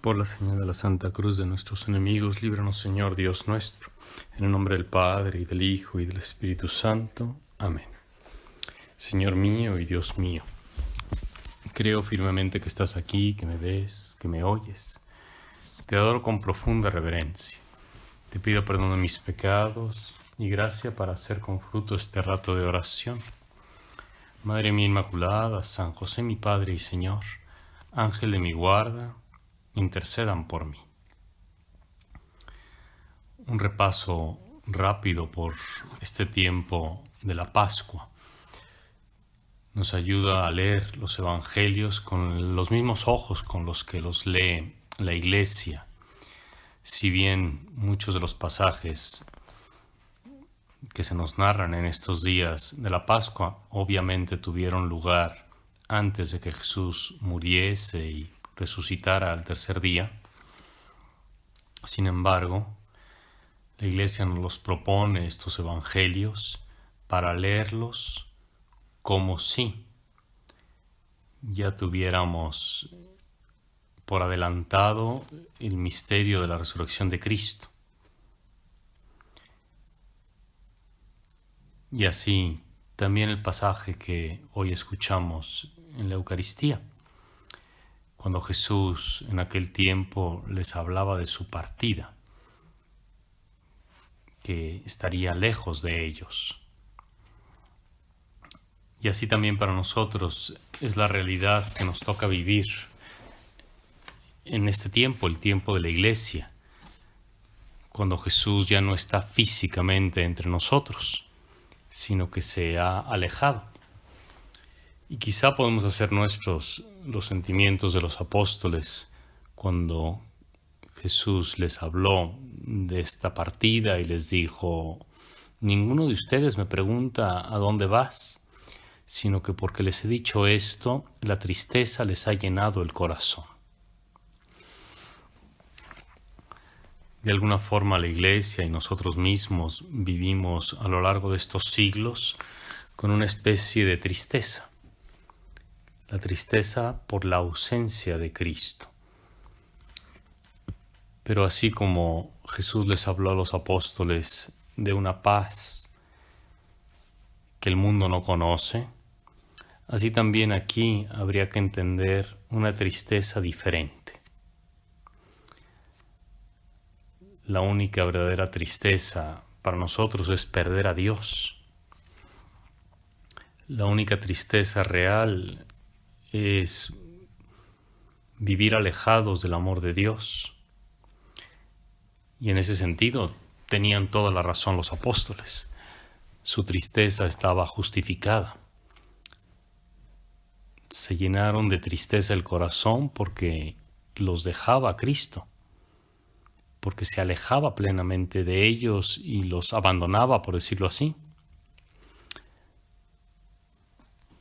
Por la señal de la Santa Cruz de nuestros enemigos, líbranos, Señor Dios nuestro, en el nombre del Padre, y del Hijo, y del Espíritu Santo. Amén. Señor mío y Dios mío, creo firmemente que estás aquí, que me ves, que me oyes. Te adoro con profunda reverencia. Te pido perdón de mis pecados y gracia para hacer con fruto este rato de oración. Madre mía Inmaculada, San José mi Padre y Señor, Ángel de mi guarda, intercedan por mí. Un repaso rápido por este tiempo de la Pascua nos ayuda a leer los evangelios con los mismos ojos con los que los lee la Iglesia. Si bien muchos de los pasajes que se nos narran en estos días de la Pascua obviamente tuvieron lugar antes de que Jesús muriese y resucitara al tercer día, sin embargo, la Iglesia nos los propone estos evangelios para leerlos como si ya tuviéramos por adelantado el misterio de la resurrección de Cristo. Y así también el pasaje que hoy escuchamos en la Eucaristía, cuando Jesús en aquel tiempo les hablaba de su partida, que estaría lejos de ellos. Y así también para nosotros es la realidad que nos toca vivir en este tiempo, el tiempo de la Iglesia, cuando Jesús ya no está físicamente entre nosotros, sino que se ha alejado. Y quizá podemos hacer nuestros los sentimientos de los apóstoles cuando Jesús les habló de esta partida y les dijo: ninguno de ustedes me pregunta a dónde vas, sino que porque les he dicho esto, la tristeza les ha llenado el corazón. De alguna forma la Iglesia y nosotros mismos vivimos a lo largo de estos siglos con una especie de tristeza. La tristeza por la ausencia de Cristo. Pero así como Jesús les habló a los apóstoles de una paz que el mundo no conoce, así también aquí habría que entender una tristeza diferente. La única verdadera tristeza para nosotros es perder a Dios. La única tristeza real es vivir alejados del amor de Dios. Y en ese sentido tenían toda la razón los apóstoles. Su tristeza estaba justificada. Se llenaron de tristeza el corazón porque los dejaba Cristo, porque se alejaba plenamente de ellos y los abandonaba, por decirlo así.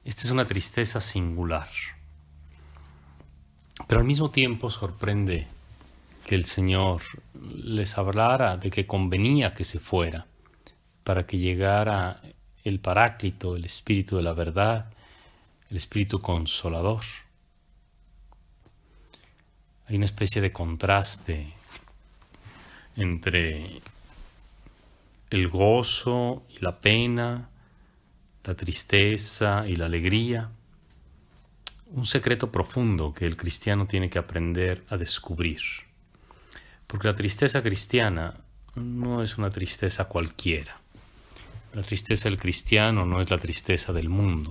Esta es una tristeza singular. Pero al mismo tiempo sorprende que el Señor les hablara de que convenía que se fuera para que llegara el Paráclito, el Espíritu de la verdad, el Espíritu Consolador. Hay una especie de contraste entre el gozo y la pena, la tristeza y la alegría. Un secreto profundo que el cristiano tiene que aprender a descubrir. Porque la tristeza cristiana no es una tristeza cualquiera. La tristeza del cristiano no es la tristeza del mundo.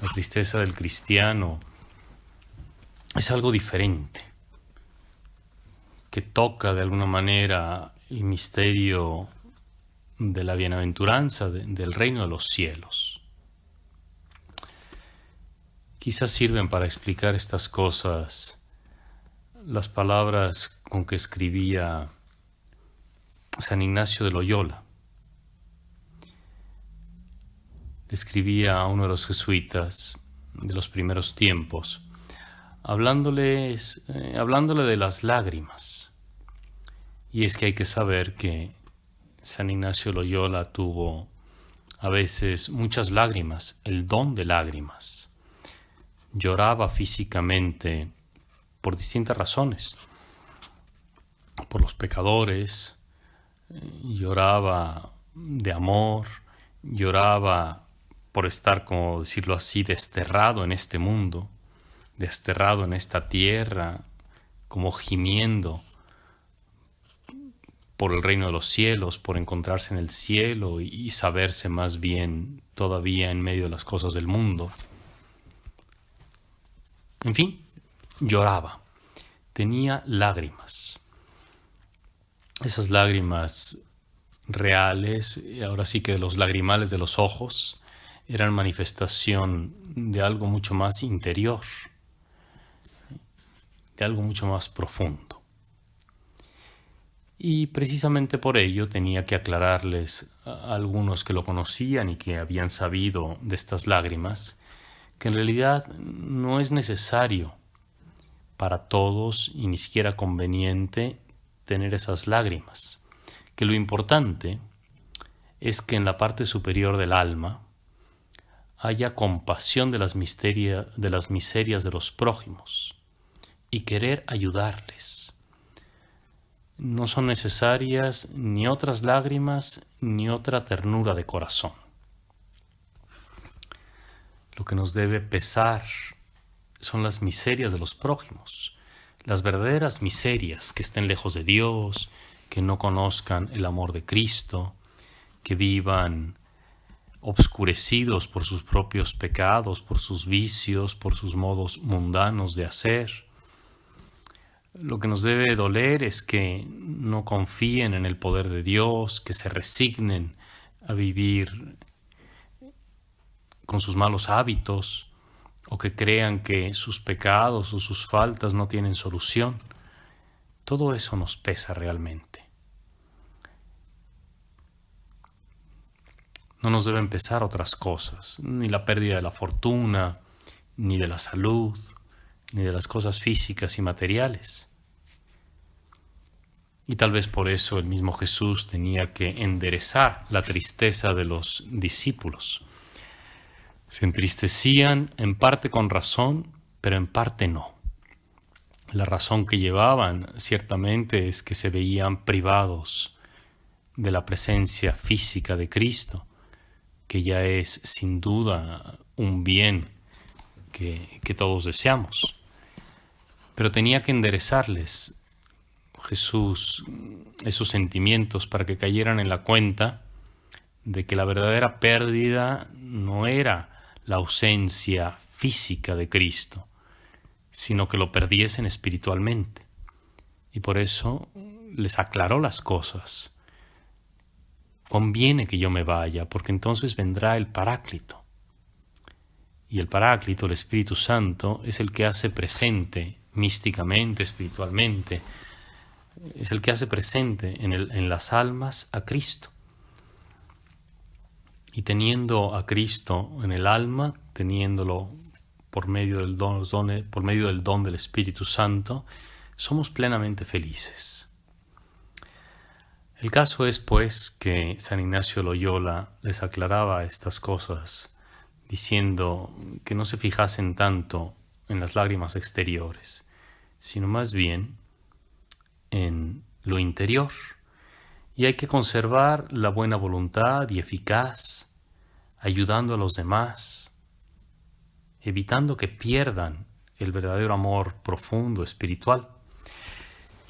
La tristeza del cristiano es algo diferente, que toca de alguna manera el misterio de la bienaventuranza, del reino de los cielos. Quizás sirven para explicar estas cosas las palabras con que escribía San Ignacio de Loyola. Escribía a uno de los jesuitas de los primeros tiempos, hablándole de las lágrimas. Y es que hay que saber que San Ignacio de Loyola tuvo a veces muchas lágrimas, el don de lágrimas. Lloraba físicamente por distintas razones. por los pecadores, lloraba de amor, lloraba por estar, como decirlo así, desterrado en este mundo, desterrado en esta tierra, como gimiendo por el reino de los cielos, por encontrarse en el cielo y saberse más bien todavía en medio de las cosas del mundo. En fin, lloraba, tenía lágrimas. Esas lágrimas reales, ahora sí que de los lagrimales de los ojos, eran manifestación de algo mucho más interior, de algo mucho más profundo. Y precisamente por ello tenía que aclararles a algunos que lo conocían y que habían sabido de estas lágrimas, que en realidad no es necesario para todos y ni siquiera conveniente tener esas lágrimas, que lo importante es que en la parte superior del alma haya compasión de las miserias de los prójimos y querer ayudarles. No son necesarias ni otras lágrimas ni otra ternura de corazón. Lo que nos debe pesar son las miserias de los prójimos, las verdaderas miserias, que estén lejos de Dios, que no conozcan el amor de Cristo, que vivan obscurecidos por sus propios pecados, por sus vicios, por sus modos mundanos de hacer. Lo que nos debe doler es que no confíen en el poder de Dios, que se resignen a vivir con sus malos hábitos, o que crean que sus pecados o sus faltas no tienen solución. Todo eso nos pesa realmente. No nos deben pesar otras cosas, ni la pérdida de la fortuna, ni de la salud, ni de las cosas físicas y materiales. Y tal vez por eso el mismo Jesús tenía que enderezar la tristeza de los discípulos. Se entristecían en parte con razón, pero en parte no. La razón que llevaban ciertamente es que se veían privados de la presencia física de Cristo, que ya es sin duda un bien que todos deseamos. Pero tenía que enderezarles Jesús esos sentimientos para que cayeran en la cuenta de que la verdadera pérdida no era la ausencia física de Cristo, sino que lo perdiesen espiritualmente. Y por eso les aclaró las cosas. Conviene que yo me vaya, porque entonces vendrá el Paráclito. Y el Paráclito, el Espíritu Santo, es el que hace presente místicamente, espiritualmente, es el que hace presente en las almas a Cristo. Y teniendo a Cristo en el alma, teniéndolo por medio del don del Espíritu Santo, somos plenamente felices. El caso es, pues, que San Ignacio de Loyola les aclaraba estas cosas, diciendo que no se fijasen tanto en las lágrimas exteriores, sino más bien en lo interior. Y hay que conservar la buena voluntad y eficaz, ayudando a los demás, evitando que pierdan el verdadero amor profundo, espiritual.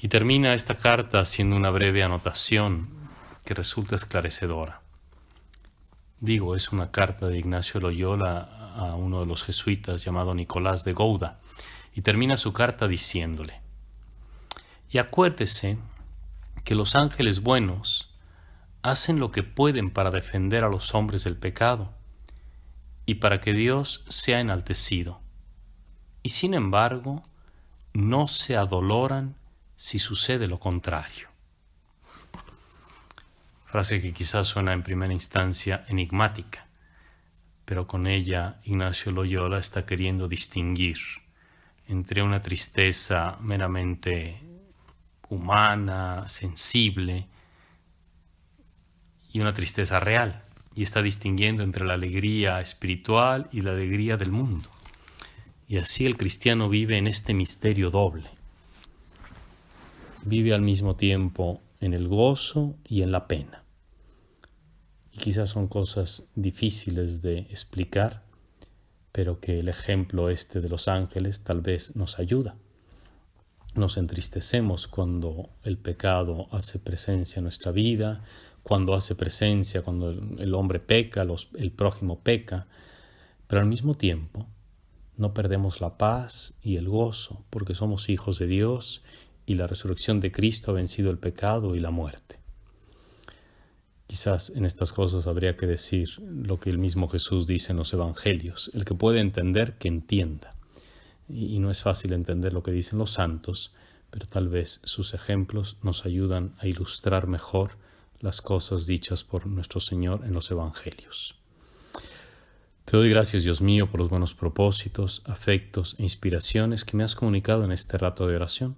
Y termina esta carta haciendo una breve anotación que resulta esclarecedora. Digo, es una carta de Ignacio Loyola a uno de los jesuitas llamado Nicolás de Gouda, y termina su carta diciéndole: y acuérdese que los ángeles buenos hacen lo que pueden para defender a los hombres del pecado y para que Dios sea enaltecido, y sin embargo no se adoloran si sucede lo contrario. Frase que quizás suena en primera instancia enigmática, pero con ella Ignacio Loyola está queriendo distinguir entre una tristeza meramente humana, sensible, y una tristeza real, y está distinguiendo entre la alegría espiritual y la alegría del mundo. Y así el cristiano vive en este misterio doble. vive al mismo tiempo en el gozo y en la pena. Y quizás son cosas difíciles de explicar, pero que el ejemplo de los ángeles tal vez nos ayuda. Nos entristecemos cuando el pecado hace presencia en nuestra vida, cuando hace presencia, cuando el hombre peca, el prójimo peca, pero al mismo tiempo no perdemos la paz y el gozo porque somos hijos de Dios y la resurrección de Cristo ha vencido el pecado y la muerte. Quizás en estas cosas habría que decir lo que el mismo Jesús dice en los Evangelios. El que puede entender, que entienda. Y no es fácil entender lo que dicen los santos, pero tal vez sus ejemplos nos ayudan a ilustrar mejor las cosas dichas por nuestro Señor en los Evangelios. Te doy gracias, Dios mío, por los buenos propósitos, afectos e inspiraciones que me has comunicado en este rato de oración.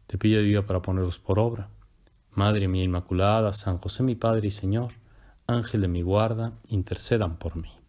Te pido ayuda para ponerlos por obra. Madre mía Inmaculada, San José mi Padre y Señor, Ángel de mi guarda, intercedan por mí.